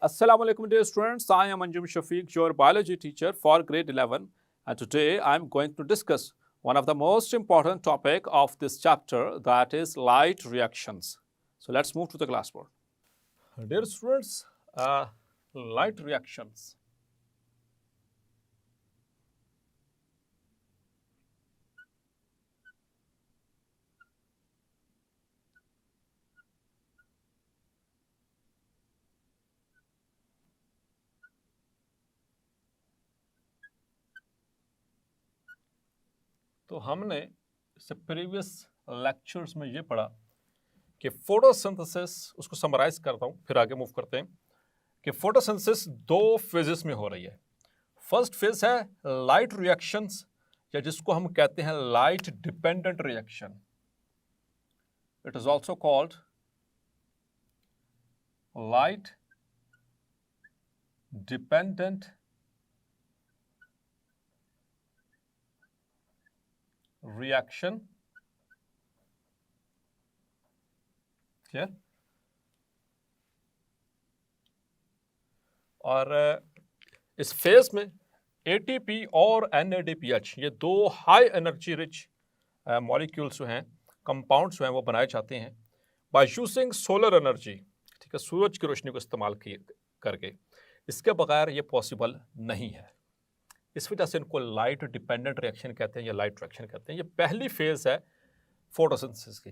Assalamu alaikum dear students, I am Anjum Shafiq, your biology teacher for grade 11, and today I am going to discuss one of the most important topic of this chapter, that is light reactions. So let's move to the classboard. Dear students, light reactions. तो हमने इससे previous lectures में ये पढ़ा कि photosynthesis, उसको summarise करता हूँ फिर आगे मूव करते हैं, कि फोटोसिंथेसिस दो फेजेस में हो रही है। फर्स्ट फेज है लाइट रिएक्शंस, या जिसको हम कहते हैं light dependent reaction. It is also called light dependent reaction. Clear? और इस फेज में एटीपी और एनएडीपीएच, ये दो हाई एनर्जी रिच मॉलिक्यूल्स जो हैं, कंपाउंड्स जो हैं, वो बनाए जाते हैं बाय यूजिंग सोलर एनर्जी। ठीक है, सूरज की रोशनी को इस्तेमाल करके। इसके बगैर ये पॉसिबल नहीं है। इस वजह से इनको लाइट डिपेंडेंट रिएक्शन कहते हैं या लाइट रिएक्शन कहते हैं। ये पहली फेज है फोटोसिंथेसिस की।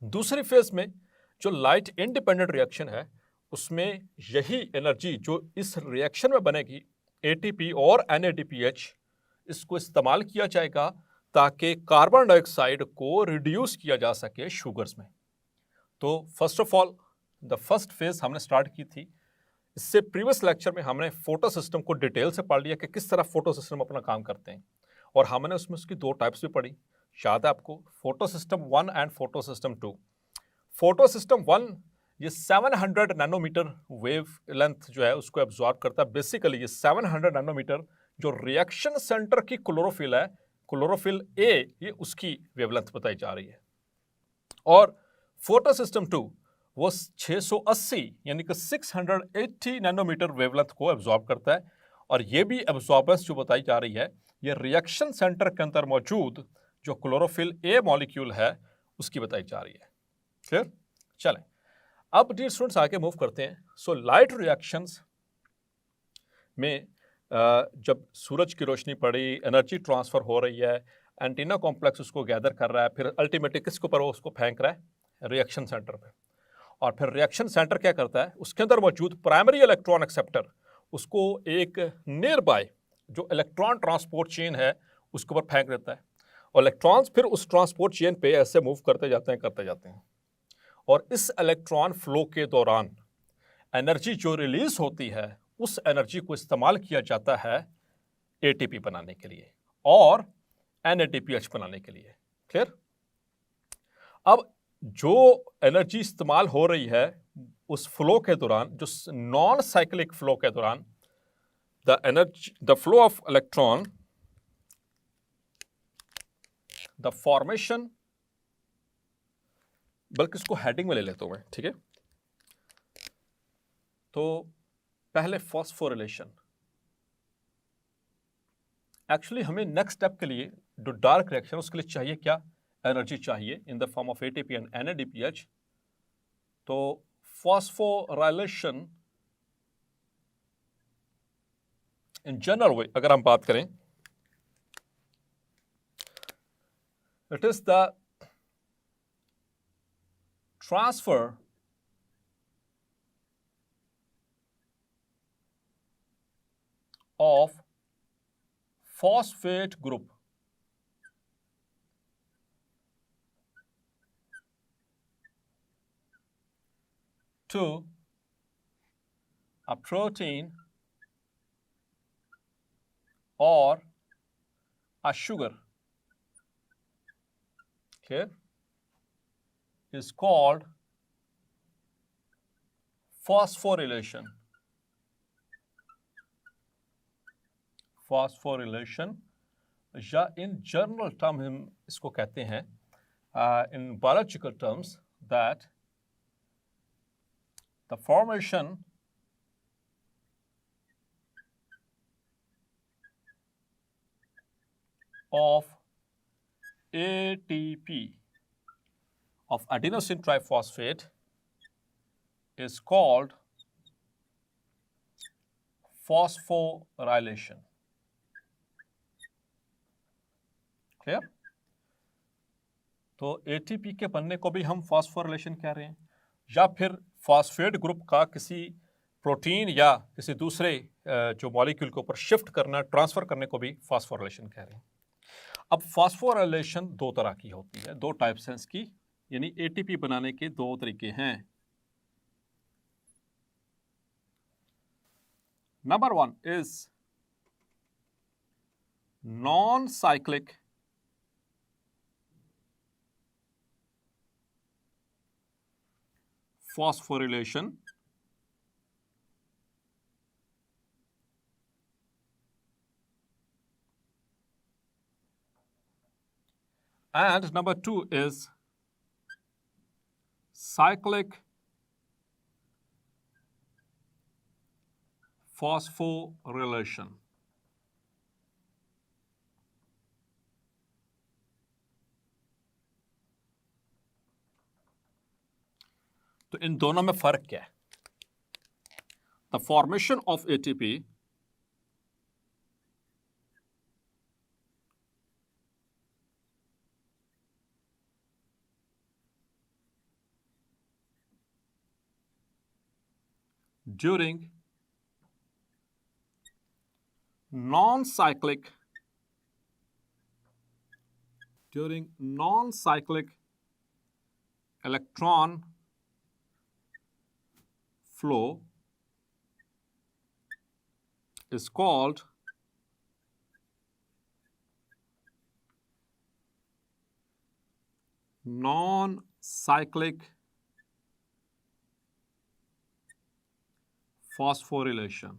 दूसरी फेज में जो लाइट इंडिपेंडेंट रिएक्शन है, उसमें यही एनर्जी जो इस रिएक्शन में बनेगी, एटीपी और एनएडीपीएच, इसको इस्तेमाल किया जाएगा ताकि कार्बन डाइऑक्साइड को रिड्यूस किया जा सके शुगर्स में। तो first of all the first phase हमने स्टार्ट की थी। इससे प्रीवियस लेक्चर में हमने फोटो सिस्टम को डिटेल से पढ़ लिया कि किस तरह फोटो सिस्टम अपना काम करते हैं, और हमने उसमें उसकी दो टाइप्स भी पढ़ी। याद है आपको, photo system 1 and photo system 2। Photo system 1 ये 700 नैनोमीटर वेव लेंथ जो है उसको एब्जॉर्ब करता है। बेसिकली ये 700 नैनोमीटर जो रिएक्शन सेंटर की क्लोरोफिल है, क्लोरोफिल ए, ये उसकी वेवलेंथ बताई जा रही है। और फोटो सिस्टम 2 वो 680 यानी कि 680 नैनोमीटर वेवलेंथ को एब्जॉर्ब करता है। और ये भी एब्जॉर्बेंस जो बताई जा रही है, ये रिएक्शन सेंटर के अंदर मौजूद जो क्लोरोफिल ए मॉलिक्यूल है उसकी बताई जा रही है। क्लियर? चलें, अब डियर स्टूडेंट्स आगे मूव करते हैं। सो लाइट रिएक्शंस में जब सूरज की रोशनी पड़ी, एनर्जी ट्रांसफर हो रही है, एंटीना कॉम्प्लेक्स उसको गैदर कर रहा है, फिर अल्टीमेटली किसके ऊपर वो उसको फेंक रहा है? रिएक्शन सेंटर पे। और फिर रिएक्शन सेंटर क्या करता है? उसके अंदर मौजूद प्राइमरी इलेक्ट्रॉन एक्सेप्टर उसको एक नियर बाय जो इलेक्ट्रॉन ट्रांसपोर्ट चेन है उसके ऊपर फेंक देता है, और इलेक्ट्रॉन्स फिर उस ट्रांसपोर्ट चेन पे ऐसे मूव करते जाते हैं। और इस इलेक्ट्रॉन फ्लो के दौरान एनर्जी जो रिलीज होती है, उस एनर्जी को इस्तेमाल किया जाता है एटीपी बनाने के लिए और एनएडीपीएच बनाने के लिए। क्लियर? अब जो एनर्जी इस्तेमाल हो रही है उस फ्लो के दौरान, जो नॉन साइक्लिक फ्लो के दौरान, the flow of electron, the formation, बल्कि इसको हेडिंग में ले लेता हूं मैं, ठीक है। तो पहले फॉस्फोरिलेशन। एक्चुअली हमें नेक्स्ट स्टेप के लिए जो डार्क रिएक्शन, उसके लिए चाहिए क्या? एनर्जी चाहिए in the form of ATP and NADPH. तो फॉस्फोराइलेशन इन जनरल वे अगर हम बात करें, it is the transfer of phosphate group to a protein or a sugar, okay, is called phosphorylation. Phosphorylation, या इन जनरल टर्म हम इसको कहते हैं, in biological terms, that the formation of ATP of adenosine triphosphate is called phosphorylation. Clear? तो ATP के बनने को भी हम फॉस्फोरिलेशन कह रहे हैं, या फिर फॉस्फेट ग्रुप का किसी प्रोटीन या किसी दूसरे जो मॉलिक्यूल के ऊपर शिफ्ट करना, ट्रांसफर करने को भी फॉस्फोरिलेशन कह रहे हैं। अब फॉस्फोरिलेशन दो तरह की होती है, दो टाइप्स हैं इसकी, यानी ATP बनाने के दो तरीके हैं। Number one is non cyclic phosphorylation, and number two is cyclic phosphorylation. तो इन दोनों में फर्क क्या है? The formation of ATP during non-cyclic electron flow is called non-cyclic phosphorylation.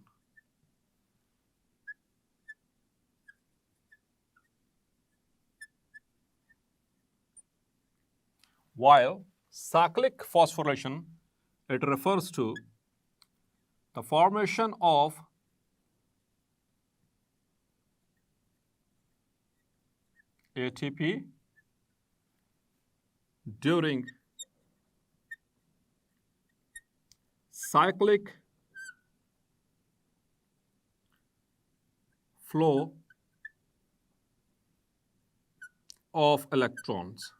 While cyclic phosphorylation, it refers to the formation of ATP during cyclic flow of electrons.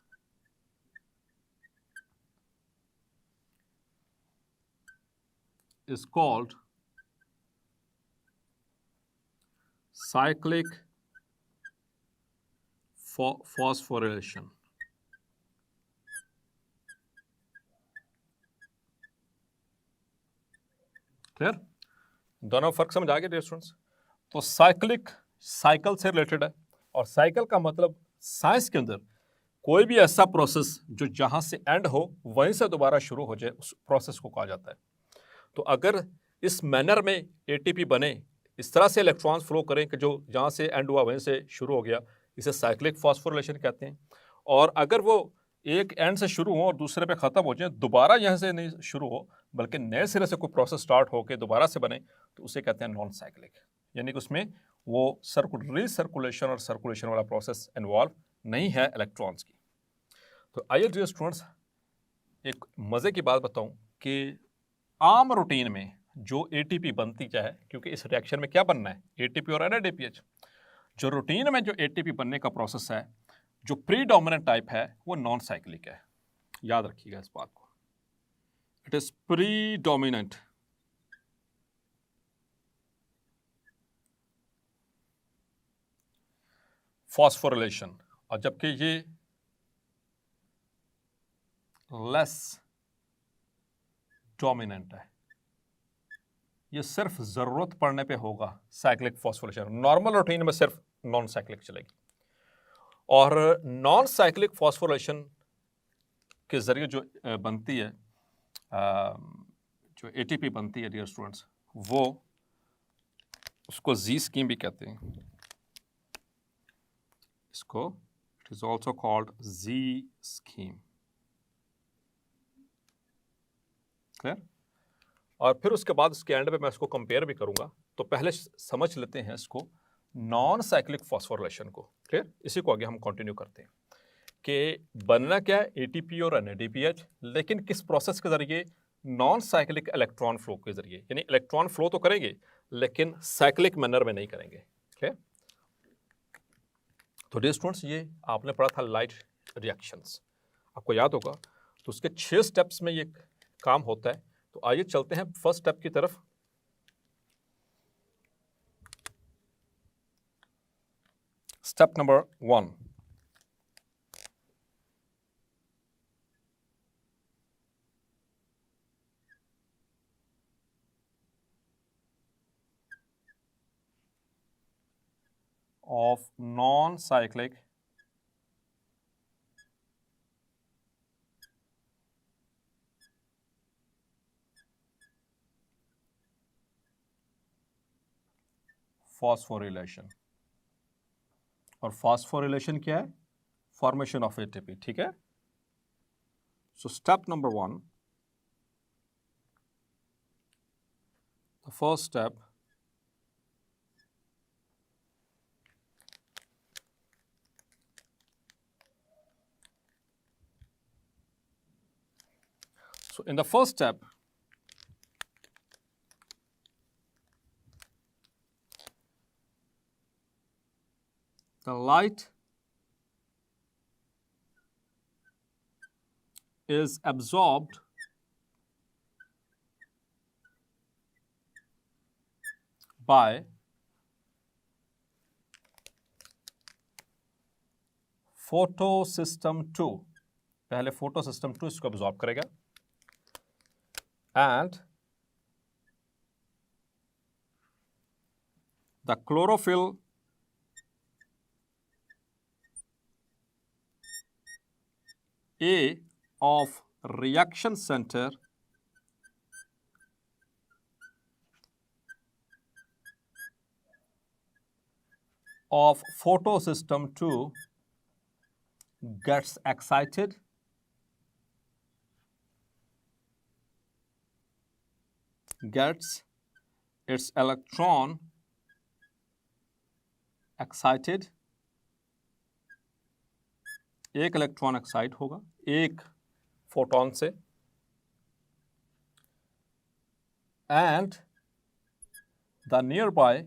Is called cyclic phosphorylation. Clear? दोनों फर्क समझ आ गए dear students? तो cyclic cycle से related है, और cycle का मतलब साइंस के अंदर कोई भी ऐसा प्रोसेस जो जहां से एंड हो वहीं से दोबारा शुरू हो जाए, उस प्रोसेस को कहा जाता है। तो अगर इस मैनर में ATP बने, इस तरह से इलेक्ट्रॉन्स फ्लो करें कि जो जहाँ से एंड हुआ वहीं से शुरू हो गया, इसे साइक्लिक फॉस्फोरिलेशन कहते हैं। और अगर वो एक एंड से शुरू हो और दूसरे पे ख़त्म हो जाए, दोबारा यहाँ से नहीं शुरू हो बल्कि नए सिरे से कोई प्रोसेस स्टार्ट होकर दोबारा से बने, तो उसे कहते हैं नॉन साइक्लिक, यानी कि उसमें वो रिसर्कुलेशन और सर्कुलेशन वाला प्रोसेस इन्वॉल्व नहीं है इलेक्ट्रॉन्स की। तो आइए डियर स्टूडेंट्स, एक मज़े की बात बताऊं कि आम रूटीन में जो ATP बनती क्या है, क्योंकि इस रिएक्शन में क्या बनना है, ATP और NADPH। जो रूटीन में जो ATP बनने का प्रोसेस है, जो प्रीडोमिनेंट टाइप है, वो नॉन साइक्लिक है। याद रखिएगा इस बात को, इट इज प्रीडोमिनेंट फॉस्फोरिलेशन, और जबकि ये लेस डोमिनेंट है, ये सिर्फ जरूरत पड़ने पे होगा साइक्लिक फॉस्फोरिलेशन। नॉर्मल रूटीन में सिर्फ नॉन साइक्लिक चलेगी। और नॉन साइक्लिक फॉस्फोरिलेशन के जरिए जो बनती है, जो ATP बनती है डियर स्टूडेंट्स, वो उसको Z स्कीम भी कहते हैं। इसको it is also called Z scheme. Clear? और फिर उसके बाद इसके एंड पे मैं इसको कंपेयर भी करूंगा। तो पहले समझ लेते हैं इसको नॉन साइक्लिक फॉस्फोरिलेशन को। क्लियर? इसी को आगे हम कंटिन्यू करते हैं कि बनना क्या है एटीपी और एनएडीपीएच, लेकिन किस प्रोसेस के जरिए? नॉन साइक्लिक इलेक्ट्रॉन फ्लो के जरिए, यानी इलेक्ट्रॉन फ्लो तो करेंगे लेकिन साइक्लिक मैनर में नहीं करेंगे। क्लियर? तो डियर स्टूडेंट्स, ये आपने पढ़ा था लाइट रिएक्शंस, आपको याद होगा। तो उसके 6 स्टेप्स में ये काम होता है। तो आइए चलते हैं फर्स्ट स्टेप की तरफ। Step number 1, of non-cyclic phosphorylation। और phosphorylation क्या है? Formation of ATP. ठीक है? So step number 1, the first step so in the first step the light is absorbed by photosystem 2। पहले photosystem 2 इसको absorb करेगा, and the chlorophyll A of reaction center of photosystem 2 gets excited gets its electron excited। एक electron excite होगा एक photon से, and the near by,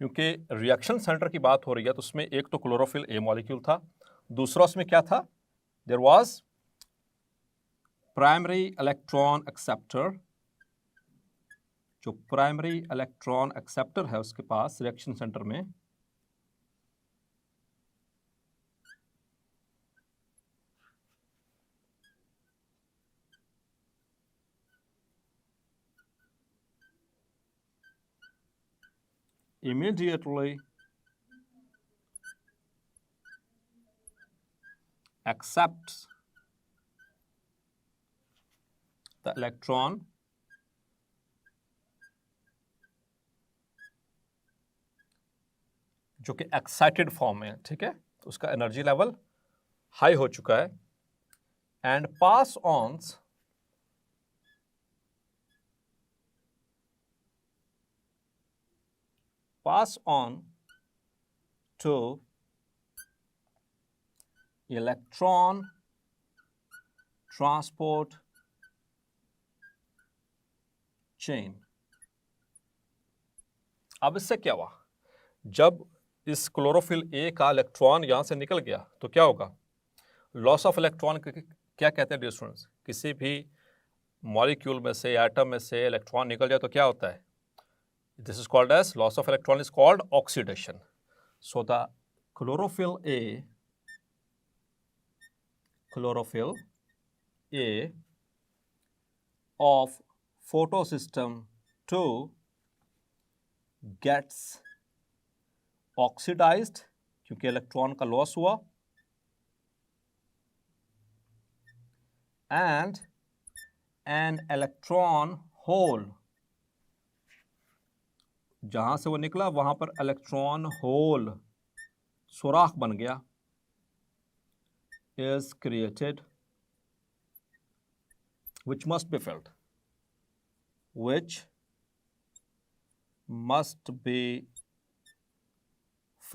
क्योंकि reaction centre की बात हो रही है तो उसमें एक तो क्लोरोफिल ए मॉलिक्यूल था, दूसरा उसमें क्या था? There was primary electron acceptor. जो प्राइमरी इलेक्ट्रॉन एक्सेप्टर है उसके पास रिएक्शन सेंटर में immediately accepts the electron जो कि एक्साइटेड फॉर्म में है। ठीक है? तो उसका एनर्जी लेवल हाई हो चुका है, and pass on to electron transport chain। अब इससे क्या हुआ? जब इस क्लोरोफिल ए का इलेक्ट्रॉन यहां से निकल गया तो क्या होगा? लॉस ऑफ इलेक्ट्रॉन क्या कहते हैं डियर स्टूडेंट्स? किसी भी मॉलिक्यूल में से, एटम में से इलेक्ट्रॉन निकल जाए तो क्या होता है? This is called as loss of electron is called oxidation. So the chlorophyll A of photosystem 2 gets oxidized क्योंकि इलेक्ट्रॉन का लॉस हुआ, and an electron hole, जहां से वो निकला वहां पर इलेक्ट्रॉन होल, सुराख बन गया, is created which must be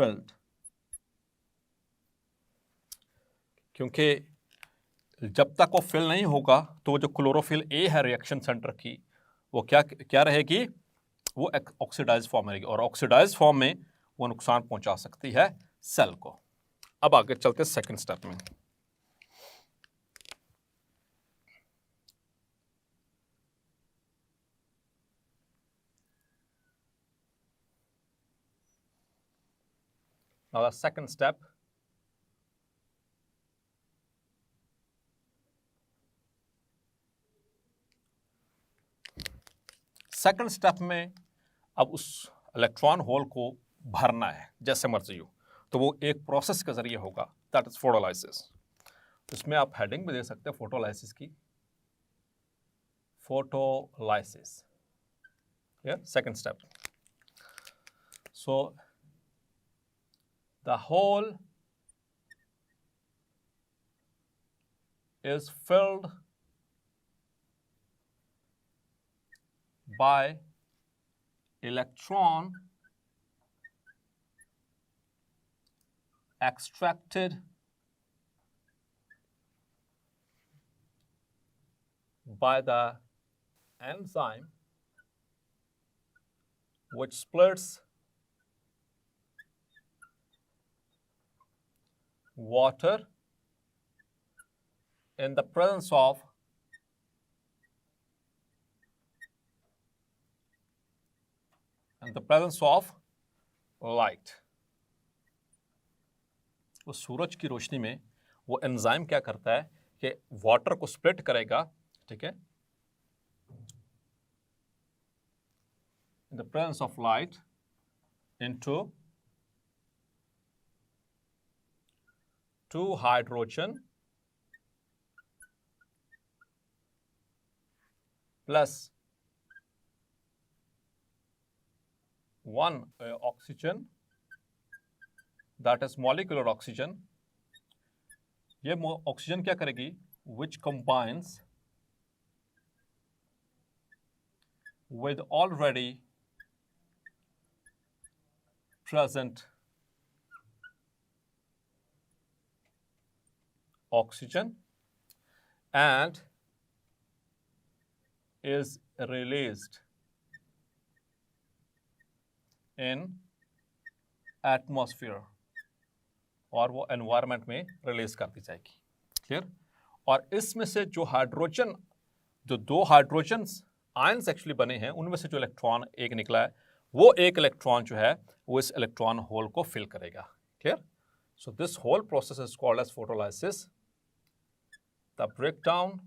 filled, क्योंकि जब तक वो फिल नहीं होगा तो जो क्लोरोफिल ए है रिएक्शन सेंटर की, वो क्या क्या रहेगी, वो ऑक्सीडाइज फॉर्म रहेगी, और ऑक्सीडाइज फॉर्म में वो नुकसान पहुंचा सकती है सेल को। अब आगे चलते सेकंड स्टेप में। Now the second step, second step में अब उस इलेक्ट्रॉन होल को भरना है जैसे मर्जी हो, तो वो एक प्रोसेस के जरिए होगा, दैट इज फोटोलाइसिस। इसमें आप हेडिंग भी दे सकते हैं फोटोलाइसिस की, photolysis, second step. So the hole is filled by electron extracted by the enzyme which splits water in the presence of light। वो सूरज की रोशनी में वो एंजाइम क्या करता है कि वाटर को स्प्लिट करेगा, ठीक है, in the presence of light into two hydrogen plus one oxygen, that is molecular oxygen। ये ऑक्सीजन क्या करेगी, which combines with already present oxygen and is released in atmosphere, और वो एनवायरनमेंट में रिलीज कर दी जाएगी। क्लियर। और इसमें से जो हाइड्रोजन, जो दो हाइड्रोजन आयंस एक्चुअली बने हैं, उनमें से जो इलेक्ट्रॉन एक निकला है, वो एक इलेक्ट्रॉन जो है वो इस इलेक्ट्रॉन होल को फिल करेगा। Clear. So this hole process is called as photolysis. The breakdown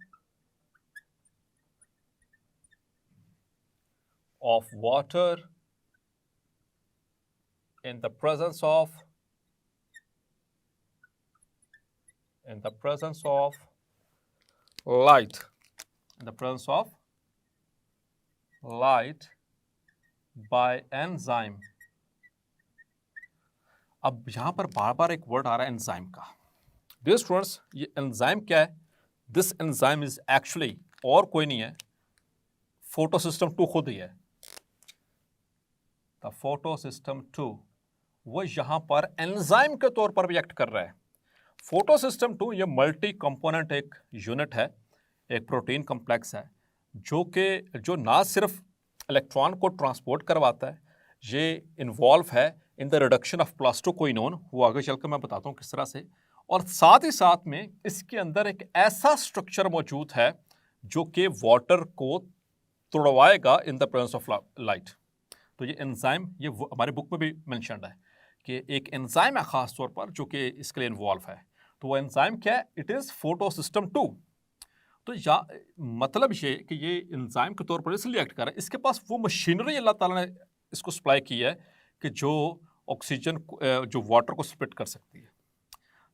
of water in the presence of light, by enzyme। अब यहां पर बार बार एक वर्ड आ रहा है एंजाइम का। डियर स्टूडेंट्स, ये एंजाइम क्या है? दिस एंजाइम इज एक्चुअली और कोई नहीं है, फोटोसिस्टम 2 खुद ही है। द फोटोसिस्टम 2 वो यहां पर एंजाइम के तौर पर भी एक्ट कर रहा है। फोटोसिस्टम 2 ये मल्टी कंपोनेंट एक यूनिट है, एक प्रोटीन कॉम्प्लेक्स है, जो ना सिर्फ इलेक्ट्रॉन को ट्रांसपोर्ट करवाता है, ये इन्वॉल्व है in the reduction of plastoquinone, वो आगे चलकर मैं बताता हूँ किस तरह से। और साथ ही साथ में इसके अंदर एक ऐसा स्ट्रक्चर मौजूद है जो कि वाटर को तोड़वाएगा in the presence of light. तो ये एंजाइम, ये हमारे बुक में भी मेंशन्ड है कि एक एंजाइम है खास तौर पर जो कि इसके लिए इन्वॉल्व है। तो वो एंजाइम क्या है? It is photosystem 2। तो मतलब ये कि ये एंजाइम के तौर पर इसलिए एक्ट कर रहा है, इसके पास वो मशीनरी अल्लाह ताला ने इसको सप्लाई की है कि जो ऑक्सीजन, जो वाटर को स्प्लिट कर सकती है,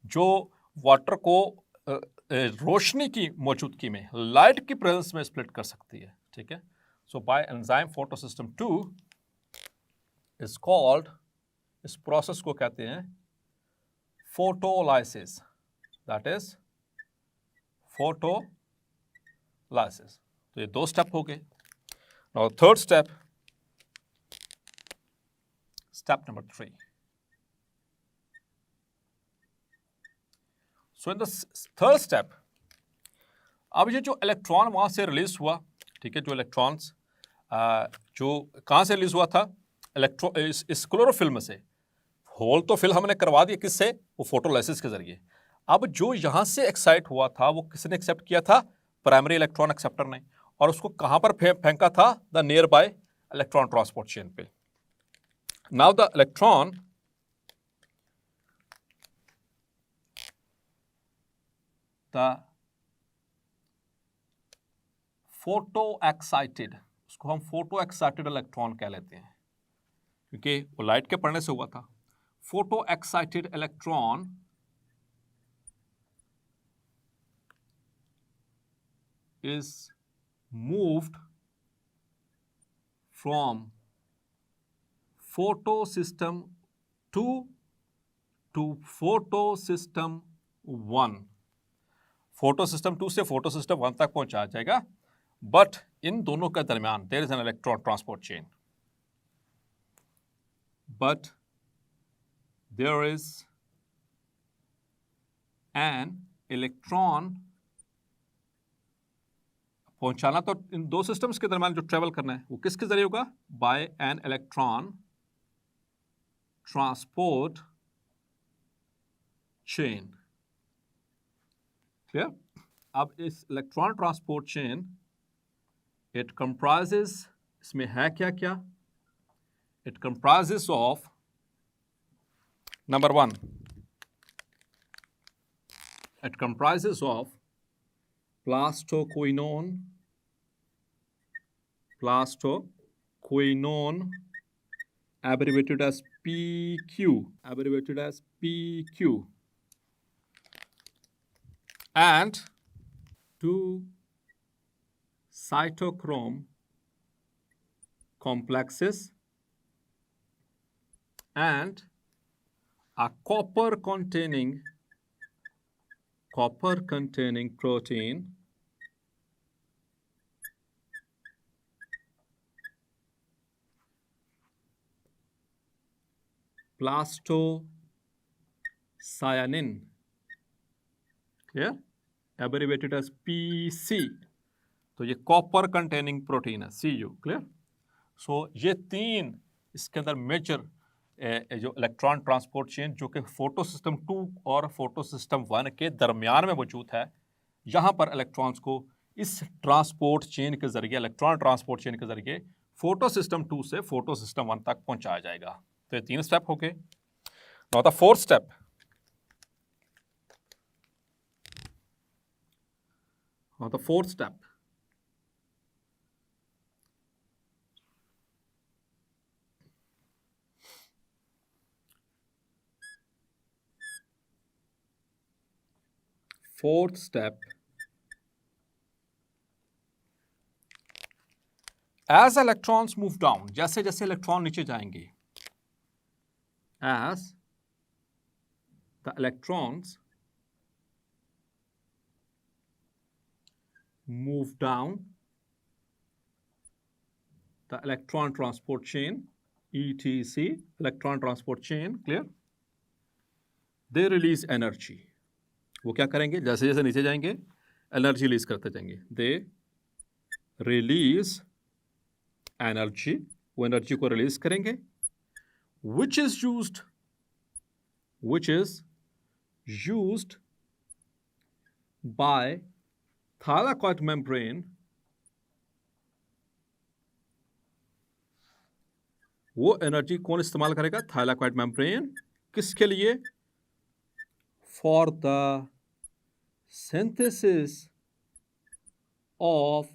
जो वाटर को रोशनी की मौजूदगी में, लाइट की प्रेजेंस में स्प्लिट कर सकती है। ठीक है। So by enzyme photosystem 2 is called, इस प्रोसेस को कहते हैं फोटोलाइसिस। That is photolysis. तो ये 2 स्टेप हो गए। Now third step, step number 3, so in the third step, अब ये जो इलेक्ट्रॉन वहाँ से रिलीज हुआ, ठीक है, जो इलेक्ट्रॉन्स जो कहाँ से रिलीज हुआ था, इस क्लोरोफिल में से। होल तो फिल हमने करवा दिया, किससे, वो फोटोलाइसिस के जरिए। अब जो यहाँ से एक्साइट हुआ था वो किसने एक्सेप्ट किया था, प्राइमरी इलेक्ट्रॉन एक्सेप्टर ने, और उसको कहाँ पर फेंका था, the nearby electron transport chain पे। Now the electron the photo excited, उसको हम फोटो एक्साइटेड इलेक्ट्रॉन कह लेते हैं, क्योंकि वो लाइट के पड़ने से हुआ था। Photo excited electron is moved from photosystem 2 to photosystem 1। Photosystem 2 से फोटोसिस्टम 1 तक पहुंचाया जाएगा, बट इन दोनों के दरमियान there is an electron transport chain, but there is an electron, पहुंचाना तो इन दो सिस्टम्स के दरमियान जो ट्रेवल करना है वो किसके जरिए होगा, by an electron transport chain. Clear? अब इस electron transport chain it comprises, इसमें है क्या क्या, it comprises of number 1, it comprises of plastoquinone abbreviated as PQ, and 2 cytochrome complexes and a copper containing protein plastocyanin, clear, abbreviated as PC। तो ये copper containing protein है, Cu, clear. सो ये तीन इसके अंदर मेजर जो इलेक्ट्रॉन ट्रांसपोर्ट चेन जो कि फोटो सिस्टम 2 और फोटो सिस्टम 1 के दरमियान में मौजूद है, यहाँ पर इलेक्ट्रॉन्स को इस ट्रांसपोर्ट चेन के जरिए, इलेक्ट्रॉन ट्रांसपोर्ट चेन के जरिए फोटो सिस्टम 2 से फोटो सिस्टम 1 तक पहुंचाया जाएगा। तो ये 3 स्टेप हो गए। Now the fourth step, fourth step, as electrons move down, जैसे जैसे इलेक्ट्रॉन नीचे जाएंगे, as the electrons move down the electron transport chain, ETC, electron transport chain, clear, they release energy। वो क्या करेंगे, जैसे जैसे नीचे जाएंगे एनर्जी रिलीज करते जाएंगे, दे रिलीज एनर्जी, वो एनर्जी को रिलीज करेंगे, which is used by thylakoid membrane, वो एनर्जी कौन इस्तेमाल करेगा, थाइलाकॉइड मेम्ब्रेन, किसके लिए, for the synthesis of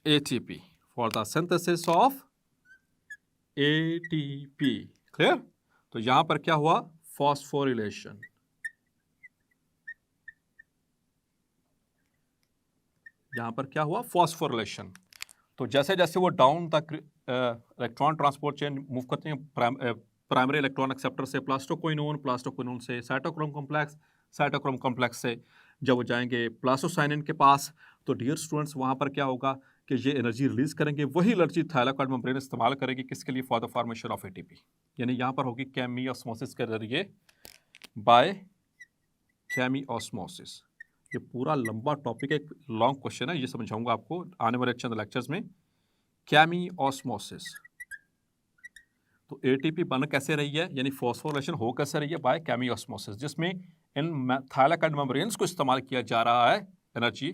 ATP, for the synthesis of ATP, clear. तो यहां पर क्या हुआ, फॉस्फोरिलेशन, यहां पर क्या हुआ, फॉस्फोरिलेशन। तो जैसे जैसे वो डाउन तक इलेक्ट्रॉन ट्रांसपोर्ट चेन मूव करते हैं, प्राइमरी इलेक्ट्रॉन एक्सेप्टर से प्लास्टोक्विनोन से साइटोक्रोम कॉम्प्लेक्स से जब वो जाएंगे प्लास्टोसाइनिन के पास, तो डियर स्टूडेंट्स वहाँ पर क्या होगा कि ये एनर्जी रिलीज करेंगे, वही एनर्जी थाइलाकॉइड मेम्ब्रेन इस्तेमाल करेगी किसके लिए, for the formation of ATP. यानी यहाँ पर होगी केमी ऑस्मोसिस के जरिए बाय केमिओस्मोसिस। ये पूरा लंबा टॉपिक है, एक लॉन्ग क्वेश्चन है, ये समझाऊंगा आपको आने वाले चंद लेक्चर्स में। केमिओस्मोसिस, तो एटीपी बन कैसे रही है, यानी फॉस्फोरिलेशन हो कैसे रही है, बाय केमिओस्मोसिस, जिसमें इन थाइलाइक एंड मेम्ब्रेन्स को इस्तेमाल किया जा रहा है एनर्जी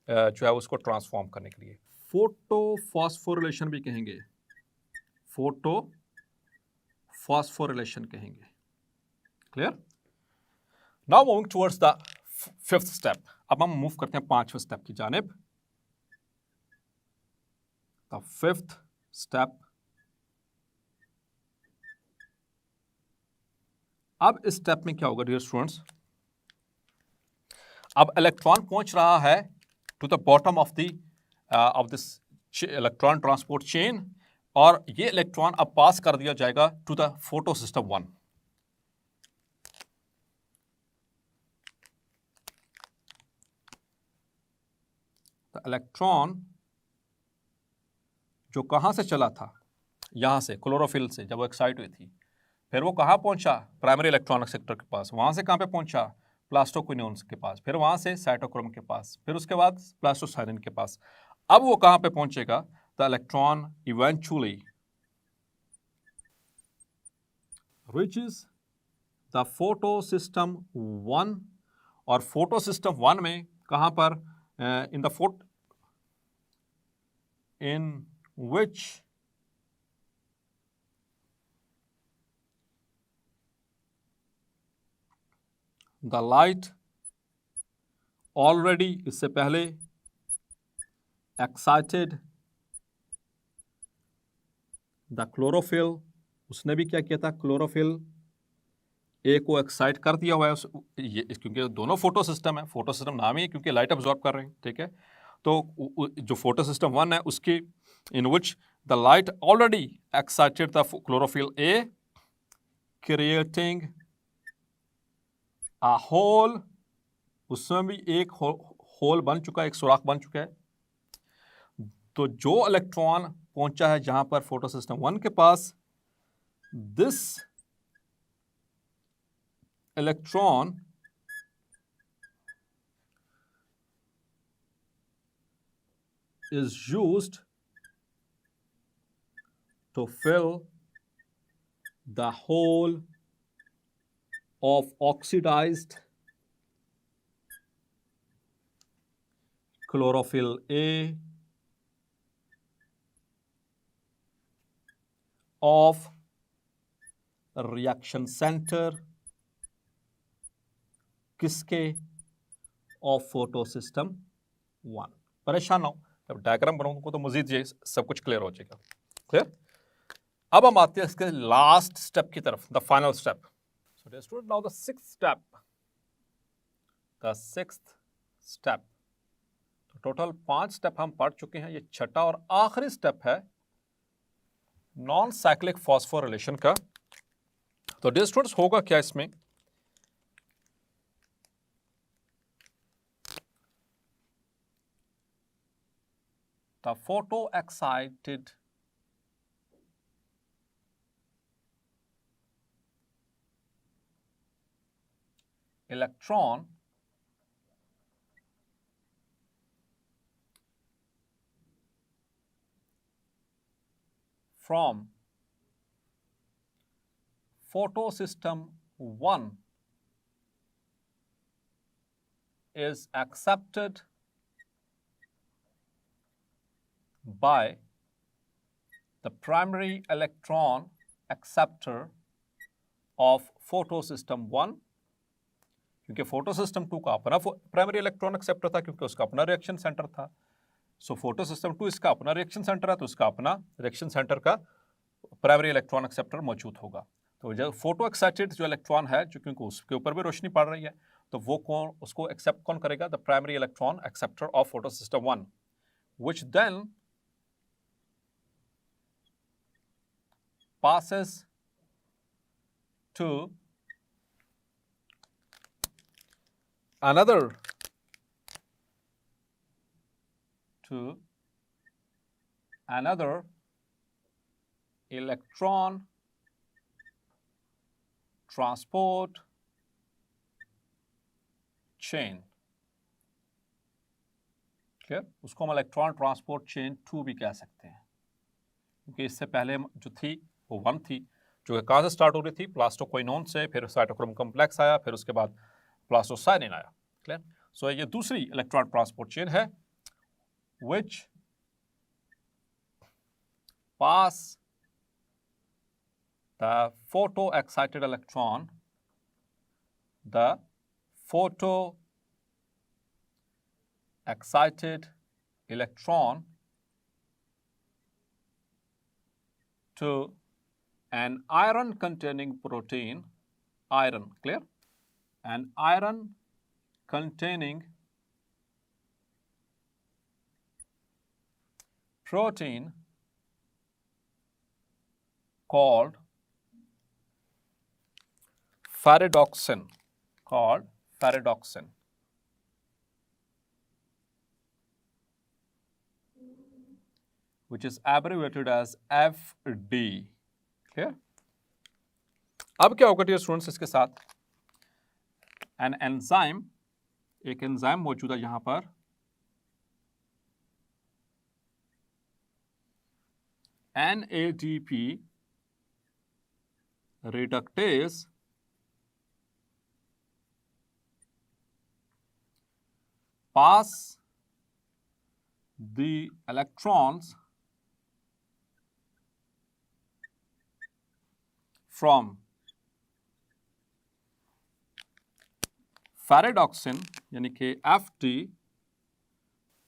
जो है उसको ट्रांसफॉर्म करने के लिए। फोटो फॉस्फोरिलेशन भी कहेंगे, फोटो फॉस्फोरिलेशन कहेंगे। Clear? Now moving towards the fifth step. अब हम मूव करते हैं पांचवें स्टेप की जानिब। द फिफ्थ स्टेप, अब इस स्टेप में क्या होगा डियर स्टूडेंट्स, अब इलेक्ट्रॉन पहुंच रहा है to the bottom of this electron transport chain, और ये इलेक्ट्रॉन अब पास कर दिया जाएगा to the photo system 1। The electron जो कहां से चला था, यहां से क्लोरोफिल से, जब वो एक्साइट हुई थी, फिर वो कहां पहुंचा, प्राइमरी इलेक्ट्रॉनिक सेक्टर के पास, वहां से कहां पे पहुंचा, प्लास्टोक्विनोन्स के पास, फिर वहां से साइटोक्रोम के पास, फिर उसके बाद प्लास्टोसाइनिन के पास। अब वो कहां पे पहुंचेगा, the electron eventually reaches the photo system 1, और फोटो सिस्टम 1 में कहां पर, in the photo in which the light already, इससे पहले एक्साइटेड द क्लोरोफिल, उसने भी क्या किया था, क्लोरोफिल ए को एक्साइट कर दिया हुआ है क्योंकि दोनों फोटो सिस्टम है, फोटो सिस्टम नाम ही है क्योंकि लाइट अब्सॉर्ब कर रहे हैं, ठीक है। तो जो फोटो सिस्टम 1 है उसकी, in which the light already excited the chlorophyll a, creating a hole, उसमें भी एक होल बन चुका है, एक सुराख बन चुका है। तो जो इलेक्ट्रॉन पहुंचा है जहां पर फोटो सिस्टम 1 के पास, this electron is used to fill the hole of oxidized chlorophyll A of reaction center किसके, ऑफ फोटो सिस्टम 1। परेशान ना हो, जब डायग्राम बनाऊंगा तो मजीद ये सब कुछ क्लियर हो जाएगा। क्लियर? अब हम आते हैं इसके लास्ट स्टेप की तरफ, the final step. So dear student, now the sixth step, the sixth step. तो टोटल 5 स्टेप हम पढ़ चुके हैं, ये छठा और आखिरी स्टेप है नॉन साइक्लिक फॉस्फोरिलेशन का। तो डियर स्टूडेंट्स, होगा क्या इसमें, the photoexcited electron from photosystem 1 is accepted by the primary electron acceptor of photosystem 1, क्योंकि फोटोसिस्टम 2 का अपना प्राइमरी इलेक्ट्रॉन एक्सेप्टर था, क्योंकि उसका अपना रिएक्शन सेंटर था। सो फोटोसिस्टम 2 इसका अपना रिएक्शन सेंटर है, तो उसका अपना रिएक्शन सेंटर का प्राइमरी इलेक्ट्रॉन एक्सेप्टर मौजूद होगा। तो जब फोटो एक्साइटेड जो इलेक्ट्रॉन है, जो क्योंकि उसके ऊपर भी रोशनी पड़ रही है, तो वो कौन, उसको एक्सेप्ट कौन करेगा, the primary electron acceptor of photosystem 1, which then passes to another electron transport chain, clear, उसको हम इलेक्ट्रॉन ट्रांसपोर्ट चेन 2 भी कह सकते हैं, क्योंकि इससे पहले जो थी वो 1 थी, जो कहाँ से स्टार्ट हो रही थी, प्लास्टोक्विनोन से, फिर साइटोक्रोम कॉम्प्लेक्स आया, फिर उसके बाद प्लास्टोसाइनिन आया, क्लियर। सो ये दूसरी इलेक्ट्रॉन ट्रांसपोर्ट चेन है which pass the photo excited electron, the photo excited electron to an iron containing protein, iron, clear, an iron containing protein called ferredoxin, which is abbreviated as FD, clear। अब क्या होगा dear students, इसके साथ an enzyme, एक enzyme मौजूद है यहां पर, NADP reductase pass the electrons from ferredoxin यानी कि FD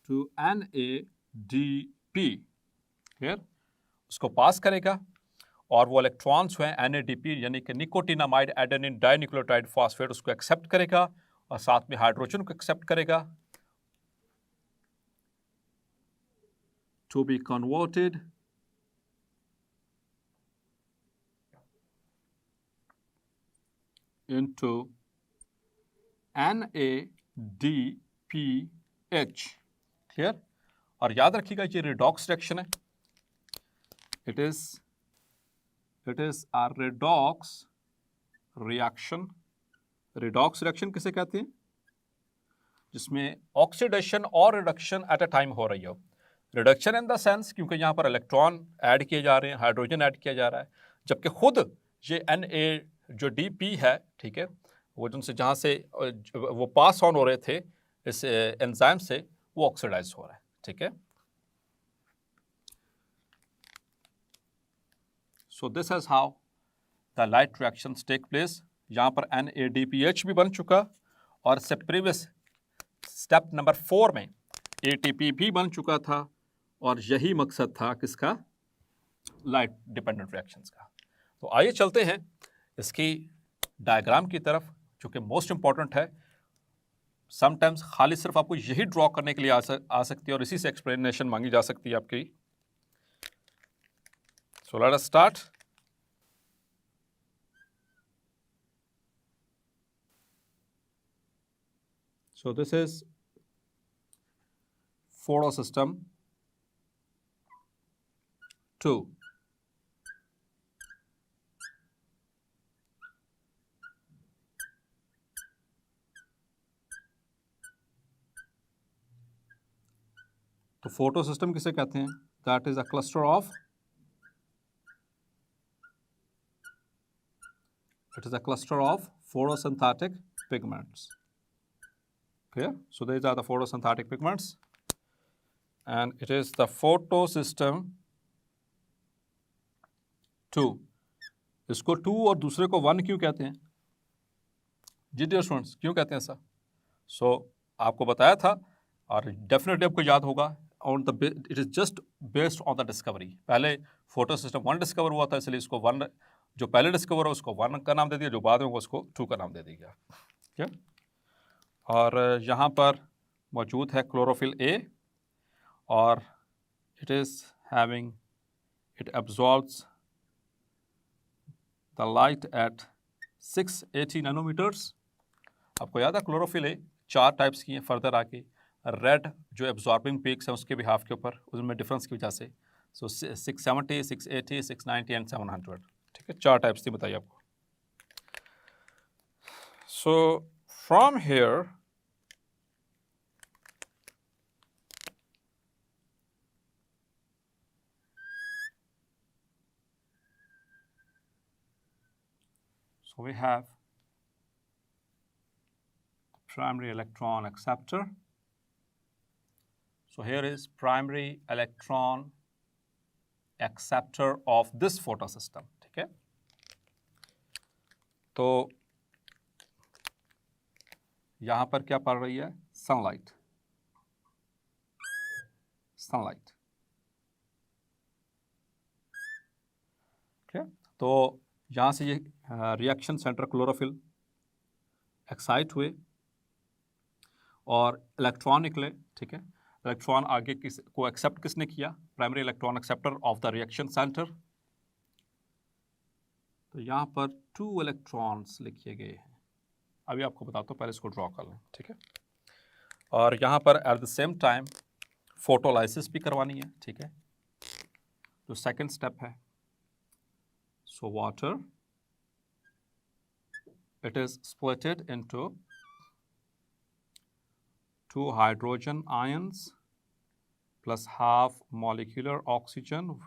to NADP, क्लियर, उसको पास करेगा और वो इलेक्ट्रॉन्स हैं NADP यानी कि निकोटिनामाइड एडेनिन डाइन्यूक्लियोटाइड फॉस्फेट उसको एक्सेप्ट करेगा और साथ में हाइड्रोजन को एक्सेप्ट करेगा to be converted into NADPH, clear. और याद रखिएगा ये रिडॉक्स रिएक्शन है, it is a redox reaction। Redox reaction किसे कहते हैं, जिसमें ऑक्सीडेशन और रिडक्शन एट अ टाइम हो रही हो। रिडक्शन इन द सेंस क्योंकि यहाँ पर इलेक्ट्रॉन ऐड किए जा रहे हैं, हाइड्रोजन ऐड किया जा रहा है, जबकि खुद ये Na जो DP है, ठीक है, वो जिनसे जहाँ से वो पास ऑन हो रहे थे इस एंजाइम से, वो ऑक्सीडाइज हो रहा है, ठीक है। So this is how the light reactions take place. यहाँ पर NADPH भी बन चुका और इससे प्रीवियस स्टेप नंबर 4 में ATP भी बन चुका था और यही मकसद था किसका, लाइट डिपेंडेंट रिएक्शंस का। तो आइए चलते हैं इसकी डायग्राम की तरफ, जो कि मोस्ट इंपॉर्टेंट है। समटाइम्स खाली सिर्फ आपको यही ड्रॉ करने के लिए आ सकती है और इसी से एक्सप्लेनेशन मांगी जा सकती है आपकी। So let us start. So this is photosystem 2. तो फोटो सिस्टम किसे कहते हैं, that is a cluster of, it is a cluster of photosynthetic pigments, clear। So these are the photosynthetic pigments and it is the photosystem 2। इसको 2 और दूसरे को 1 क्यों कहते हैं जी डियर स्टूडेंट्स, क्यों कहते हैं ऐसा? सो आपको बताया था और डेफिनेटली आपको याद होगा, on the it is just based on the discovery. पहले फोटो सिस्टम 1 डिस्कवर हुआ था, इसलिए इसको 1, जो पहले डिस्कवर हो उसको 1 का नाम दे दिया, जो बाद में होगा उसको 2 का नाम दे दिया गया, ठीक है। और यहाँ पर मौजूद है क्लोरोफिल A और it is having, it absorbs the light at 680 nanometres. आपको याद है क्लोरोफिल A 4 टाइप्स की हैं, फर्दर आके रेड जो एब्जॉर्बिंग पीक्स हैं उसके बिहाफ के ऊपर, उसमें डिफरेंस की वजह से। सो 670, 680, 690 एंड 700, ठीक है, 4 टाइप्स थी, बताइए आपको। So from here So we have primary electron acceptor. So here is primary electron acceptor of this photosystem. ठीक है, तो यहां पर क्या पड़ रही है? Sunlight, sunlight. ठीक है, तो यहां से ये रिएक्शन सेंटर क्लोरोफिल एक्साइट हुए और इलेक्ट्रॉन निकले। ठीक है, इलेक्ट्रॉन आगे को एक्सेप्ट किसने किया? Primary electron acceptor of the reaction centre. तो यहाँ पर 2 इलेक्ट्रॉन्स लिखे गए हैं। अभी आपको बताता हूँ, पहले इसको ड्रॉ कर लें। ठीक है, और यहाँ पर at the same time photolysis भी करवानी है। ठीक है, तो सेकंड स्टेप है, so water it is splitted into 2 hydrogen ions plus half molecular oxygen,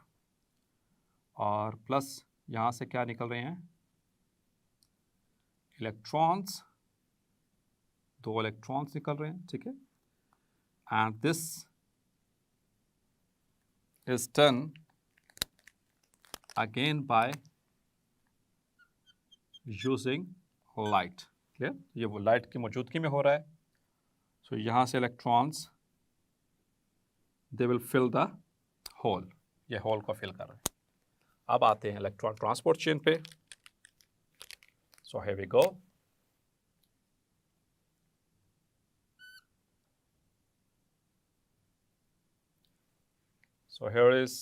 और प्लस यहाँ से क्या निकल रहे हैं? इलेक्ट्रॉन्स, 2 इलेक्ट्रॉन्स निकल रहे हैं। ठीक है, and this is done again by using light. Clear? ये वो लाइट की मौजूदगी में हो रहा है। सो यहाँ से electrons they will fill the hole, ये होल को फिल कर रहे हैं। अब आते हैं इलेक्ट्रॉन ट्रांसपोर्ट चेन पे। So here we go. So here is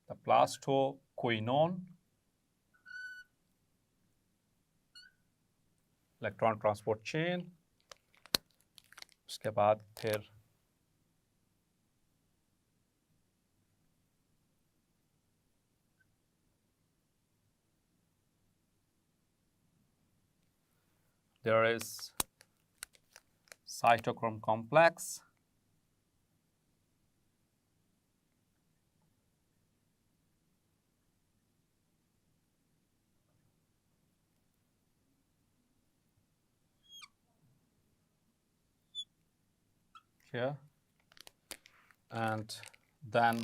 the plastoquinone electron transport chain. उसके बाद फिर there is cytochrome complex, here, and then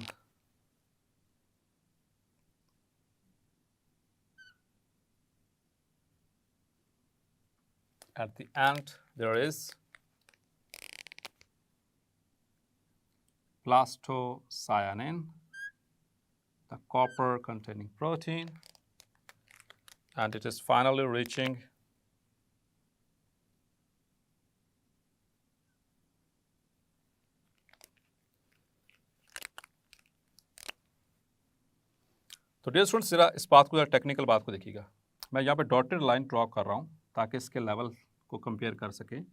at the end there is plastocyanin, the copper containing protein, and it is finally reaching तो dear students, जरा इस बात को, जरा technical बात को देखिएगा। मैं यहाँ पे डॉटेड लाइन ड्रॉ कर रहा हूँ ताकि इसके लेवल को कंपेयर कर सकें।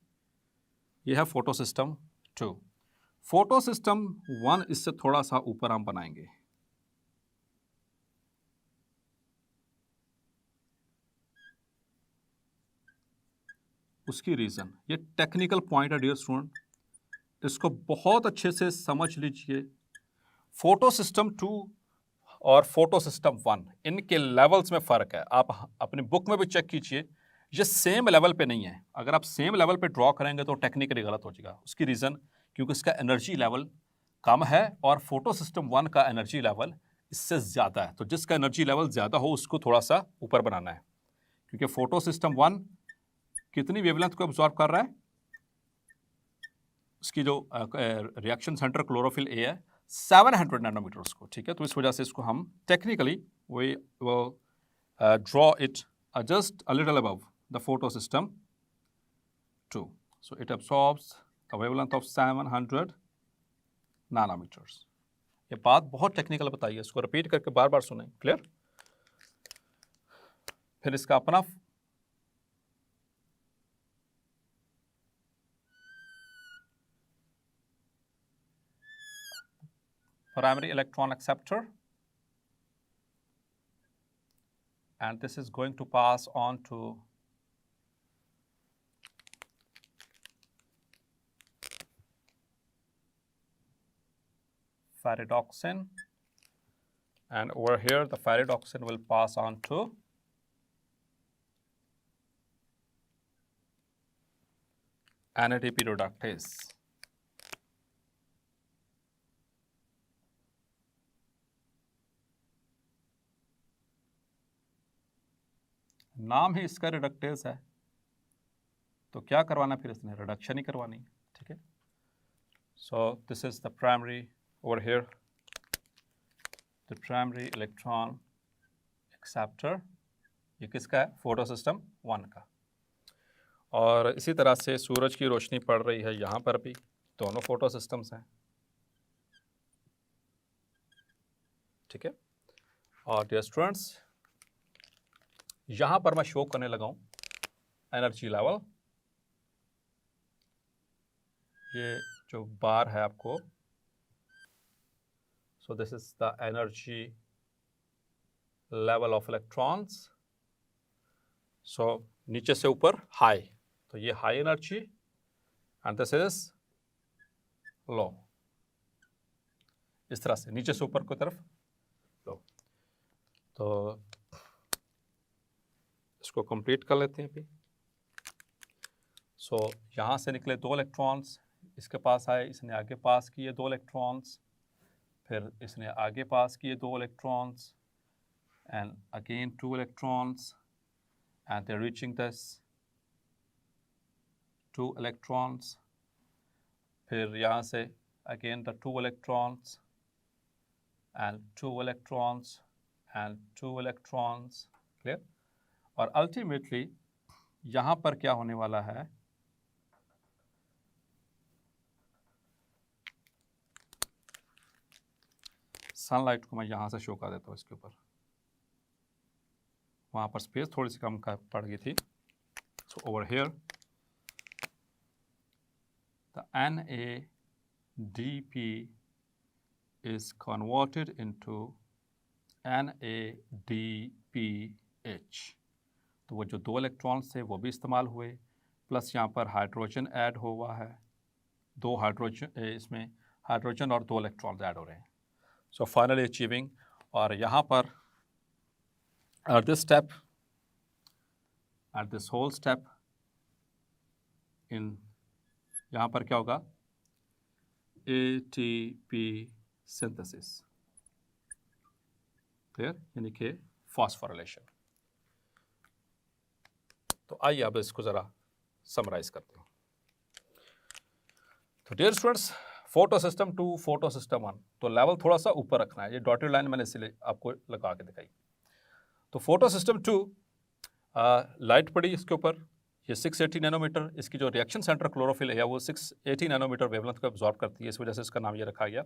यह है फोटो सिस्टम 2। फोटो सिस्टम 1 इससे थोड़ा सा ऊपर हम बनाएंगे। उसकी रीज़न, ये टेक्निकल पॉइंट है डियर स्टूडेंट, इसको बहुत अच्छे से समझ लीजिए। फोटो सिस्टम 2 और फोटो सिस्टम 1, इनके लेवल्स में फ़र्क है। आप अपनी बुक में भी चेक कीजिए, ये सेम लेवल पे नहीं है। अगर आप सेम लेवल पे ड्रॉ करेंगे तो टेक्निकली गलत हो जाएगा। उसकी रीज़न, क्योंकि इसका एनर्जी लेवल कम है और फोटो सिस्टम 1 का एनर्जी लेवल इससे ज़्यादा है। तो जिसका एनर्जी लेवल ज़्यादा हो उसको थोड़ा सा ऊपर बनाना है, क्योंकि फोटो सिस्टम 1 कितनी वेवलेंथ को एब्जॉर्ब कर रहा है? उसकी जो रिएक्शन सेंटर क्लोरोफिल ए है 700 नैनोमीटर्स को। ठीक है, तो इस वजह से इसको हम technically we will draw it just a little above the photo system 2। So it absorbs the wavelength of 700 nanometers. ये बात बहुत टेक्निकल बताइए, इसको रिपीट करके बार बार सुनें। क्लियर? फिर इसका अपना primary electron acceptor, and this is going to pass on to ferredoxin, and over here the ferredoxin will pass on to NADP reductase. नाम ही इसका रिडक्टेज है, तो क्या करवाना फिर इसने, रिडक्शन ही करवानी है, ठीक है। So this is the primary over here, the primary electron acceptor, ये किसका है, फोटो सिस्टम 1 का। और इसी तरह से सूरज की रोशनी पड़ रही है यहाँ पर भी, दोनों फोटो सिस्टम्स हैं, ठीक है। और डियर स्टूडेंट्स, यहाँ पर मैं शो करने लगा हूँ एनर्जी लेवल, ये जो बार है आपको, so this is the energy level of electrons. So नीचे से ऊपर हाई, तो ये high energy and this is low, इस तरह से नीचे से ऊपर की तरफ लो। तो इसको कंप्लीट कर लेते हैं अभी। सो यहाँ से निकले 2 इलेक्ट्रॉन्स, इसके पास आए, इसने आगे पास किए 2 इलेक्ट्रॉन्स, फिर इसने आगे पास किए 2 electrons and again 2 electrons and they're reaching this 2 electrons, फिर यहाँ से again the 2 electrons and 2 electrons and 2 electrons, clear। और ultimately यहाँ पर क्या होने वाला है, सनलाइट को मैं यहाँ से शो कर देता हूँ इसके ऊपर, वहाँ पर स्पेस थोड़ी सी कम पड़ गई थी। So over here the NADP is converted into NADPH। तो वो जो 2 इलेक्ट्रॉन्स थे वो भी इस्तेमाल हुए, प्लस यहाँ पर हाइड्रोजन ऐड हुआ है, 2 हाइड्रोजन, इसमें हाइड्रोजन और 2 इलेक्ट्रॉन्स ऐड हो रहे हैं। सो फाइनली अचीविंग, और यहाँ पर at this step, at this whole step in, यहाँ पर क्या होगा, ATP synthesis, clear, यानी कि phosphorylation। तो आइए अब इसको ज़रा समराइज करते हैं। तो dear students, photo system 2, photo system 1, तो लेवल थोड़ा सा ऊपर रखना है, ये डॉटेड लाइन मैंने इसलिए आपको लगा के दिखाई। तो फोटो सिस्टम 2, लाइट पड़ी इसके ऊपर, ये 680 नैनोमीटर, इसकी जो रिएक्शन सेंटर क्लोरोफिल है वो 680 नैनोमीटर वेवलेंथ को एब्जॉर्ब करती है, इस वजह से इसका नाम ये रखा गया।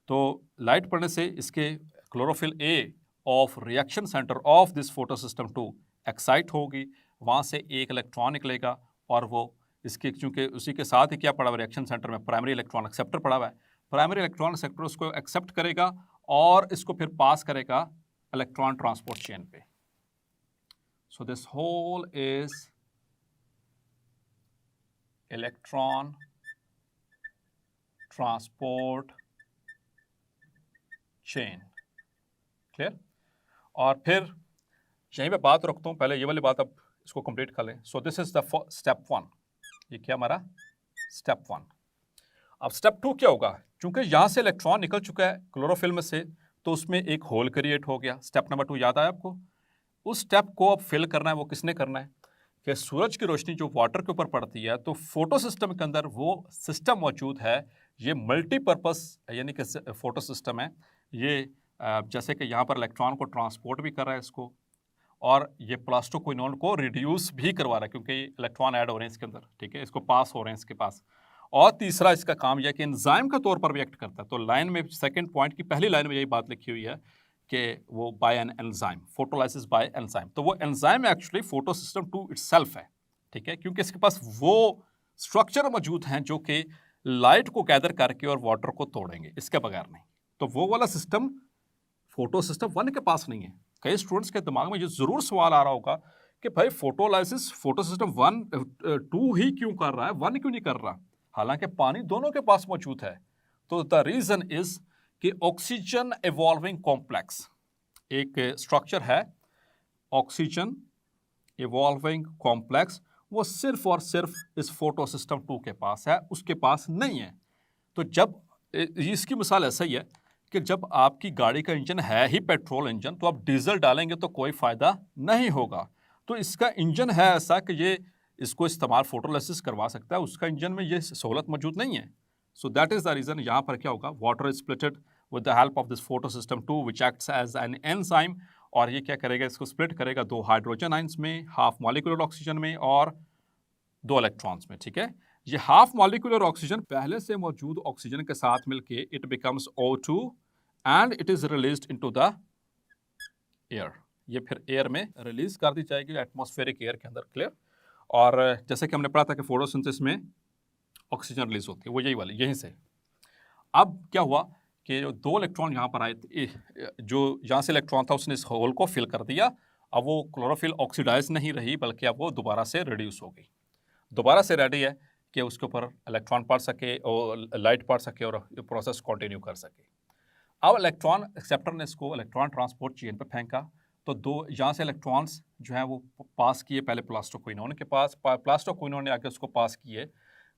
तो लाइट पड़ने से इसके chlorophyll A of reaction centre of this photo system 2 excite होगी, वहाँ से एक इलेक्ट्रॉन निकलेगा, और वो इसके चूँकि उसी के साथ ही क्या पड़ा हुआ रिएक्शन सेंटर में, प्राइमरी इलेक्ट्रॉन एक्सेप्टर पड़ा हुआ है, प्राइमरी इलेक्ट्रॉन एक्सेप्टर उसको एक्सेप्ट करेगा और इसको फिर पास करेगा इलेक्ट्रॉन ट्रांसपोर्ट चेन पे। So this whole is electron transport chain, clear. और फिर यहीं पे बात रखता हूँ, पहले ये वाली बात अब इसको कंप्लीट कर लें। सो दिस इज द स्टेप 1, ये क्या हमारा स्टेप 1। अब स्टेप 2 क्या होगा, क्योंकि यहाँ से इलेक्ट्रॉन निकल चुका है क्लोरोफिल्म से, तो उसमें एक होल क्रिएट हो गया। स्टेप नंबर 2 याद आया आपको, उस स्टेप को अब फिल करना है, वो किसने करना है कि सूरज की रोशनी जो वाटर के ऊपर पड़ती है, तो फोटो सिस्टम के अंदर वो सिस्टम मौजूद है, ये मल्टीपर्पस यानी कि फोटो सिस्टम है। ये जैसे कि यहाँ पर इलेक्ट्रॉन को ट्रांसपोर्ट भी कर रहा है इसको, और ये प्लास्टोक्विनोन को रिड्यूस भी करवा रहा है, क्योंकि इलेक्ट्रॉन ऐड हो रहे हैं इसके अंदर, ठीक है, इसको पास हो रहे हैं इसके पास। और तीसरा इसका काम यह है कि एंजाइम के तौर पर रिएक्ट करता है। तो लाइन में सेकंड पॉइंट की पहली लाइन में यही बात लिखी हुई है कि वो by an enzyme, photolysis by enzyme. तो वो enzyme actually photo system 2 itself है, ठीक है, क्योंकि इसके पास वो स्ट्रक्चर मौजूद हैं जो कि लाइट को गैदर करके और वाटर को तोड़ेंगे, इसके बगैर नहीं। तो वो वाला सिस्टम फोटो सिस्टम 1 के पास नहीं है। कई स्टूडेंट्स के दिमाग में ये जरूर सवाल आ रहा होगा कि भाई फोटोलाइसिस फोटो सिस्टम 2 ही क्यों कर रहा है, 1 क्यों नहीं कर रहा, हालांकि पानी दोनों के पास मौजूद है। तो द रीजन इज कि ऑक्सीजन इवॉल्विंग कॉम्प्लेक्स, एक स्ट्रक्चर है ऑक्सीजन इवॉल्विंग कॉम्प्लेक्स, वो सिर्फ और सिर्फ इस फोटो सिस्टम 2 के पास है, उसके पास नहीं है। तो जब इसकी मिसाल ऐसा ही है कि जब आपकी गाड़ी का इंजन है ही पेट्रोल इंजन, तो आप डीजल डालेंगे तो कोई फ़ायदा नहीं होगा। तो इसका इंजन है ऐसा कि ये इसको इस्तेमाल फोटोलिसिस करवा सकता है, उसका इंजन में ये सहूलत मौजूद नहीं है। So that is the reason यहाँ पर क्या होगा, water is splitted with the help of this photo system 2 which acts as an enzyme, और ये क्या करेगा, इसको स्प्लिट करेगा 2 हाइड्रोजन आइंस में, हाफ मॉलिक्यूलर ऑक्सीजन में और 2 इलेक्ट्रॉन्स में। ठीक है, ये हाफ मॉलिक्यूलर ऑक्सीजन पहले से मौजूद ऑक्सीजन के साथ मिलके it becomes O2 and it is released into the air. ये फिर एयर में रिलीज कर दी जाएगी एटमॉस्फेरिक एयर के अंदर, क्लियर। और जैसे कि हमने पढ़ा था कि फोटोसिंथेसिस में ऑक्सीजन रिलीज होती है, वो यही वाली यहीं से। अब क्या हुआ कि जो 2 इलेक्ट्रॉन यहाँ पर आए थे, जो यहाँ से इलेक्ट्रॉन था उसने इस होल को फिल कर दिया। अब वो क्लोरोफिल ऑक्सीडाइज नहीं रही, बल्कि अब वो दोबारा से रिड्यूस हो गई, दोबारा से रेडी है कि उसके ऊपर इलेक्ट्रॉन पढ़ सके और लाइट पढ़ सके और प्रोसेस कंटिन्यू कर सके। अब इलेक्ट्रॉन एक्सेप्टर ने इसको इलेक्ट्रॉन ट्रांसपोर्ट चेन पे फेंका, तो 2 यहाँ से इलेक्ट्रॉन्स जो हैं वो पास किए पहले प्लास्टोक्विनोन के पास, प्लास्टोक्विनोन ने आके उसको पास किए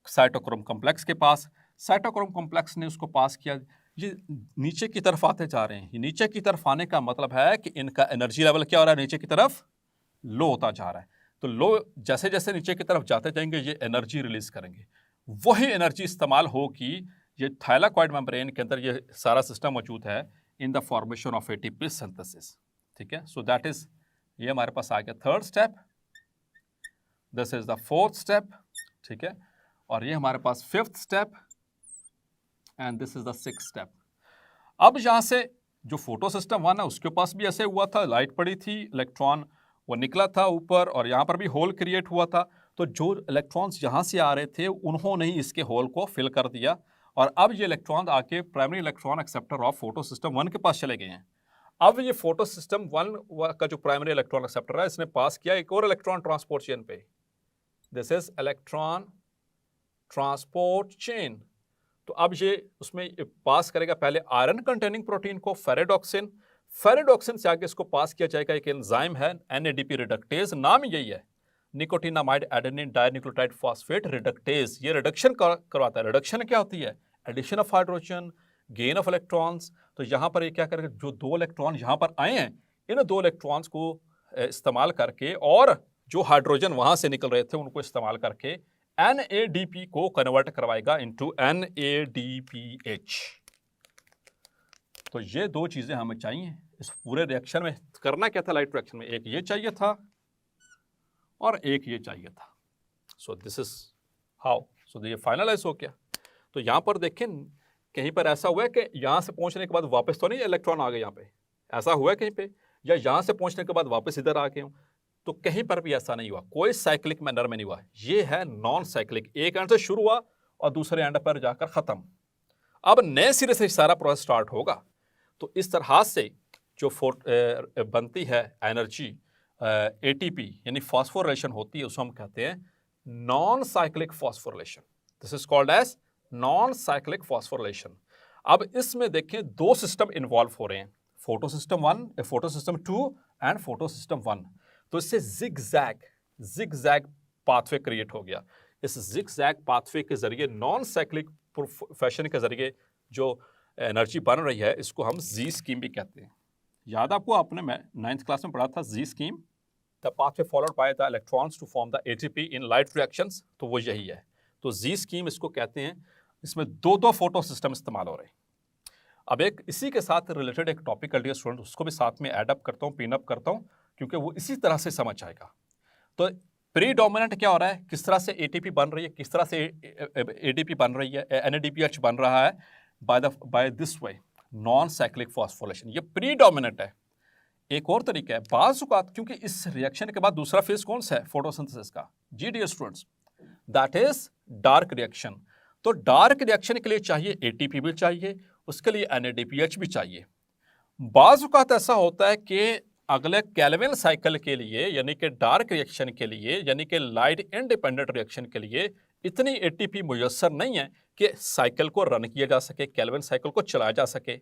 साइटोक्रोम कॉम्प्लेक्स के पास, साइटोक्रोम कॉम्प्लेक्स ने उसको पास किया। ये नीचे की तरफ आते जा रहे हैं, ये नीचे की तरफ आने का मतलब है कि इनका एनर्जी लेवल क्या हो रहा है, नीचे की तरफ लो होता जा रहा है। तो लो जैसे जैसे नीचे की तरफ जाते जाएंगे ये एनर्जी रिलीज करेंगे, वही एनर्जी इस्तेमाल होगी, ये थाइलाकॉइड मेम्ब्रेन के अंदर ये सारा सिस्टम मौजूद है in the formation of ATP synthesis. ठीक है, सो दैट इज, ये हमारे पास आ गया 3rd step, this is the 4th step. ठीक है, और ये हमारे पास 5th step and this is the 6th step. अब यहां से जो फोटो सिस्टम 1 है उसके पास भी ऐसे हुआ था, लाइट पड़ी थी, इलेक्ट्रॉन वो निकला था ऊपर और यहाँ पर भी होल क्रिएट हुआ था। तो जो इलेक्ट्रॉन्स यहाँ से आ रहे थे उन्होंने ही इसके होल को फिल कर दिया, और अब ये इलेक्ट्रॉन आके primary electron acceptor of photo system 1 के पास चले गए हैं। अब ये फोटो सिस्टम 1 का जो प्राइमरी इलेक्ट्रॉन एक्सेप्टर है, इसने पास किया एक और इलेक्ट्रॉन ट्रांसपोर्ट चेन पे, this is electron transport chain. तो अब ये उसमें पास करेगा पहले आयरन कंटेनिंग प्रोटीन को, फेरेडॉक्सिन, फेरेडॉक्सिन से आगे इसको पास किया जाएगा एक एंजाइम है NADP रिडक्टेज, नाम यही है, nicotinamide adenine dinucleotide phosphate reductase. ये रिडक्शन करवाता है। रिडक्शन क्या होती है, addition of hydrogen, gain of electrons. तो यहाँ पर ये क्या करेगा, जो 2 इलेक्ट्रॉन यहाँ पर आए हैं, इन 2 इलेक्ट्रॉन्स को इस्तेमाल करके और जो हाइड्रोजन वहां से निकल रहे थे उनको इस्तेमाल करके NADP को कन्वर्ट करवाएगा इनटू NADPH। तो ये 2 चीजें हमें चाहिए इस पूरे रिएक्शन में। करना क्या था लाइट रिएक्शन में, एक ये चाहिए था और एक ये चाहिए था। सो दिस इज हाउ, सो ये फाइनलाइज हो गया। तो यहां पर देखें कहीं पर ऐसा हुआ है कि यहां से पहुंचने के बाद वापस तो नहीं इलेक्ट्रॉन आ गए यहाँ पे, ऐसा हुआ है कहीं पे, या यहां से पहुंचने के बाद वापस इधर आ गए हूं, तो कहीं पर भी ऐसा नहीं हुआ, कोई साइक्लिक मैनर में नहीं हुआ। ये है नॉन साइक्लिक, एक एंड से शुरू हुआ और दूसरे एंड पर जाकर खत्म। अब नए सिरे से सारा प्रोसेस स्टार्ट होगा। तो इस तरह से जो बनती है एनर्जी ATP यानी फॉस्फोरिलेशन होती है, उसको हम कहते हैं non cyclic phosphorylation. This is called as non cyclic phosphorylation. अब इसमें देखें 2 सिस्टम इन्वॉल्व हो रहे हैं, photo system 1, photo system 2 and photo system 1। तो इससे जिग-जैग पाथवे क्रिएट हो गया। इस जिग-जैग पाथवे के जरिए नॉन साइक्लिक फैशन के जरिए जो एनर्जी बन रही है, इसको हम जी स्कीम भी कहते हैं। याद आपको, आपने मैं 9th क्लास में पढ़ा था Z scheme, the pathway followed by the electrons to form the ATP in light reactions. तो वो यही है। तो जी स्कीम इसको कहते हैं। इसमें 2 फोटो सिस्टम इस्तेमाल हो रहे हैं। अब एक इसी के साथ रिलेटेड एक टॉपिक डियर स्टूडेंट, उसको भी साथ में एड अप करता हूँ, पिन अप करता हूँ, क्योंकि वो इसी तरह से समझ आएगा। तो प्रीडोमिनेंट क्या हो रहा है, किस तरह से ATP बन रही है, किस तरह से ADP बन रही है, NADPH बन रहा है by this way, non cyclic phosphorylation. ये प्रीडोमिनेंट है। एक और तरीका है, बाज़ औक़ात क्योंकि इस रिएक्शन के बाद दूसरा फेज कौन सा है फोटोसिंथेसिस का, जी dear students, that is dark reaction. तो डार्क रिएक्शन के लिए चाहिए ATP भी चाहिए, उसके लिए NADPH भी चाहिए। बाज़ औक़ात ऐसा होता है कि अगले केल्विन साइकिल के लिए, यानी कि डार्क रिएक्शन के लिए, यानी कि लाइट इंडिपेंडेंट रिएक्शन के लिए इतनी ATP मुयस्सर नहीं है कि साइकिल को रन किया जा सके, केल्विन साइकिल को चलाया जा सके।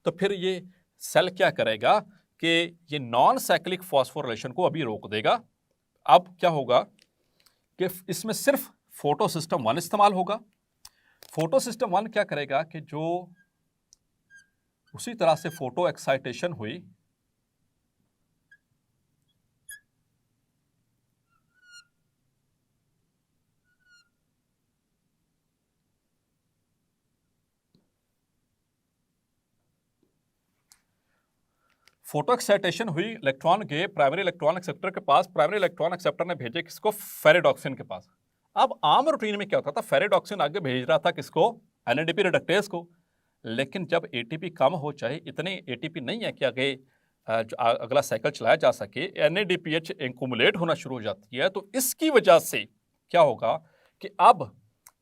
तो फिर ये सेल क्या करेगा कि ये नॉन साइक्लिक फॉस्फोरिलेशन को अभी रोक देगा। अब क्या होगा कि इसमें सिर्फ फोटो सिस्टम 1 इस्तेमाल होगा। फोटो सिस्टम 1 क्या करेगा कि जो उसी तरह से फोटो एक्साइटेशन हुई, फोटो एक्साइटेशन हुई, इलेक्ट्रॉन गए प्राइमरी इलेक्ट्रॉन एक्सेप्टर के पास, प्राइमरी इलेक्ट्रॉन एक्सेप्टर ने भेजे किसको, फेरेडॉक्सिन के पास। अब आम रूटीन में क्या होता था, फेरेडॉक्सिन आगे भेज रहा था किसको, एनएडीपी रिडक्टेज को। लेकिन जब एटीपी कम हो, चाहे इतनी एटीपी नहीं है कि आगे अगला साइकिल चलाया जा सके, एनएडीपीएच एक्यूमुलेट होना शुरू हो जाती है। तो इसकी वजह से क्या होगा कि अब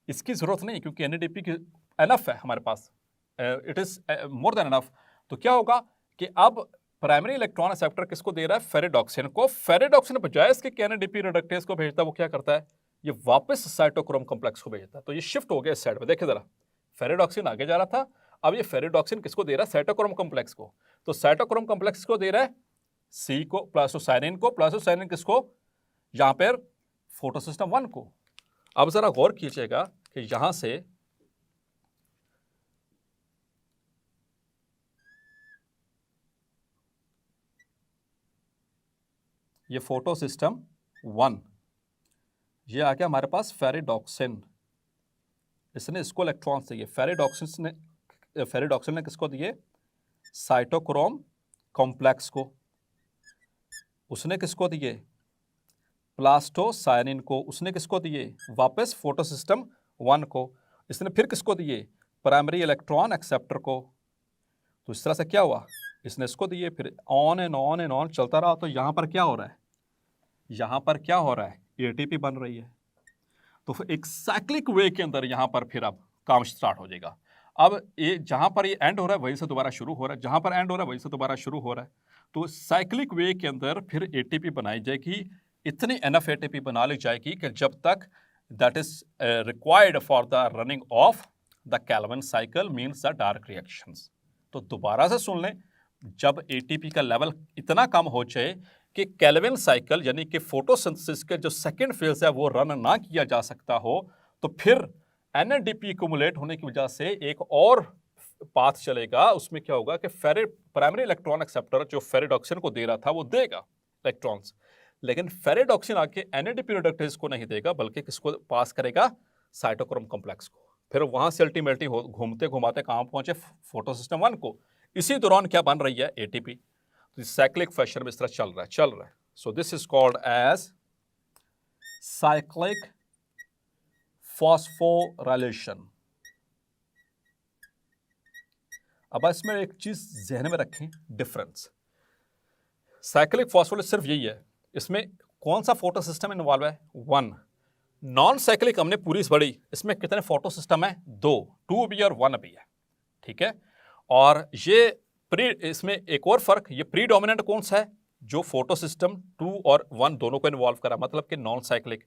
इसकी जरूरत नहीं, क्योंकि एनएडीपी की एनफ है हमारे पास, it is more than enough. तो क्या होगा कि अब प्राइमरी इलेक्ट्रॉन एक्सेप्टर किसको दे रहा है, फेरेडॉक्सिन को। फेरेडॉक्सिन बजाय इसके कि एनएडीपी रिडक्टेज को भेजता है, वो क्या करता है, ये वापस साइटोक्रोम कॉम्प्लेक्स को भेजता है। तो ये शिफ्ट हो गया इस साइड में, देखिए जरा, फेरेडॉक्सिन आगे जा रहा था, अब ये फेरेडॉक्सिन किसको दे रहा है, साइटोक्रोम कॉम्प्लेक्स को। तो साइटोक्रोम कॉम्प्लेक्स को दे रहा है सी को, प्लास्टोसाइनिन को, प्लास्टोसाइनिन किसको, यहां पर फोटो सिस्टम 1 को। अब जरा गौर कीजिएगा कि यहां से ये फोटो सिस्टम 1, ये आ गया हमारे पास फेरेडॉक्सिन, इसने इसको इलेक्ट्रॉन दिए, फेरेडॉक्सिन ने किसको दिए, साइटोक्रोम कॉम्प्लेक्स को। उसने किसको दिए, प्लास्टोसाइनिन को। उसने किसको दिए, वापस फोटो सिस्टम 1 को। इसने फिर किसको दिए, प्राइमरी इलेक्ट्रॉन एक्सेप्टर को। तो इस तरह से क्या हुआ, इसने इसको दिए, फिर on and on and on चलता रहा। तो यहां पर क्या हो रहा है, यहां पर क्या हो रहा है, एटीपी बन रही है। तो फिर एक साइक्लिक वे के अंदर यहां पर फिर अब काम स्टार्ट हो जाएगा। अब ये जहां पर ये एंड हो रहा है वहीं से दोबारा शुरू हो रहा है, जहां पर एंड हो रहा है वहीं से दोबारा शुरू हो रहा है। तो साइक्लिक वे के अंदर फिर एटीपी बनाई जाएगी, इतनी एनफ एटीपी बना ली जाएगी कि जब तक that is required for the running of the Calvin cycle means the dark reactions. तो दोबारा से सुन लें, जब एटीपी का लेवल इतना कम हो जाए कि कैल्विन साइकिल यानी कि फोटोसिंथेसिस के जो सेकेंड फेज है वो रन ना किया जा सकता हो, तो फिर एनएडीपी एक्यूमुलेट होने की वजह से एक और पाथ चलेगा। उसमें क्या होगा कि प्राइमरी इलेक्ट्रॉन एक्सेप्टर जो फेरेडॉक्सिन को दे रहा था वो देगा इलेक्ट्रॉन्स, लेकिन फेरेडॉक्सिन आके एनएडीपी रिडक्टेज को नहीं देगा, बल्कि किसको पास करेगा, साइटोक्रोम कॉम्प्लेक्स को। फिर वहां से अल्टीमेटली घूमते घुमाते कहां पहुंचे, फोटो सिस्टम 1 को। इसी दौरान क्या बन रही है, एटीपी। तो साइक्लिक फैशन में इस तरह चल रहा है। So this is called as cyclic phosphorylation. अब इसमें एक चीज ज़हन में रखें, डिफरेंस। साइक्लिक फॉस्फोराइलेशन सिर्फ यही है, इसमें कौन सा फोटो सिस्टम इन्वॉल्व है, 1। नॉन साइक्लिक हमने पूरी पढ़ी, इसमें कितने फोटो सिस्टम है, 2 भी और 1 भी है, ठीक है। और ये इसमें एक और फर्क, ये प्रीडोमिनेंट कौन सा है, जो फोटो सिस्टम 2 और 1 दोनों को इन्वॉल्व करा, मतलब कि नॉन साइक्लिक।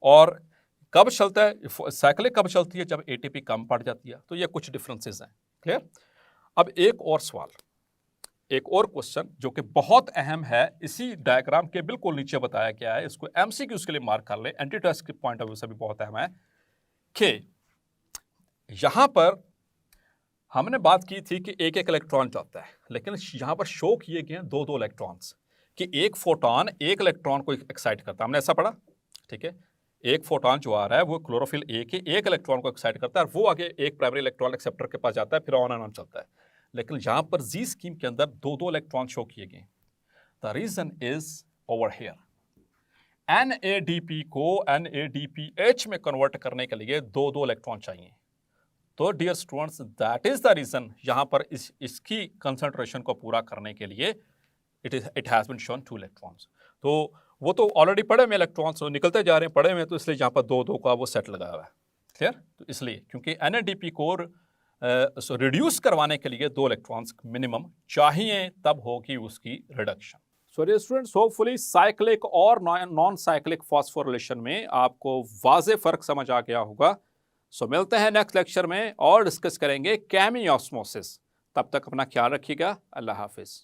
और कब चलता है साइक्लिक, कब चलती है, जब एटीपी कम पड़ जाती है। तो ये कुछ डिफरेंसेस हैं, क्लियर। अब एक और सवाल, एक और क्वेश्चन जो कि बहुत अहम है, इसी डायग्राम के बिल्कुल नीचे बताया गया है, इसको एमसीक्यूज के लिए मार्क कर ले, एंटी टेस्ट के पॉइंट ऑफ व्यू से भी बहुत अहम है कि यहां पर हमने बात की थी कि एक एक इलेक्ट्रॉन जाता है, लेकिन यहां पर शो किए गए हैं 2-2 इलेक्ट्रॉन्स, कि एक फोटोन एक इलेक्ट्रॉन को एक्साइट करता है, हमने ऐसा पढ़ा, ठीक है। एक फोटोन जो आ रहा है वो क्लोरोफिल ए के एक इलेक्ट्रॉन को एक्साइट करता है, वो आगे एक प्राइमरी इलेक्ट्रॉन एक्सेप्टर के पास जाता है, फिर ऑन एंड ऑन चलता है। लेकिन यहां पर जी स्कीम के अंदर 2-2 इलेक्ट्रॉन शो किए गए। The reason is over here, NADP को एनएडीपीएच में कन्वर्ट करने के लिए 2-2 इलेक्ट्रॉन चाहिए। तो dear students, that is the reason, यहां पर इसकी कंसंट्रेशन को पूरा करने के लिए it has been shown 2 electrons. तो वो तो ऑलरेडी पड़े में इलेक्ट्रॉन्स निकलते जा रहे हैं पड़े में, तो इसलिए यहां पर 2-2 का वो सेट लगाया हुआ है, क्लियर। तो इसलिए क्योंकि एनएडीपी को रिड्यूस करवाने के लिए 2 इलेक्ट्रॉन्स मिनिमम चाहिए, तब होगी उसकी reduction. So dear students, hopefully cyclic और नॉन साइक्लिक फॉस्फोरिलेशन में आपको वाज़ेह फर्क समझ आ गया होगा। सो मिलते हैं नेक्स्ट लेक्चर में और डिस्कस करेंगे केमिओस्मोसिस। तब तक अपना ख्याल रखिएगा, अल्लाह हाफिज।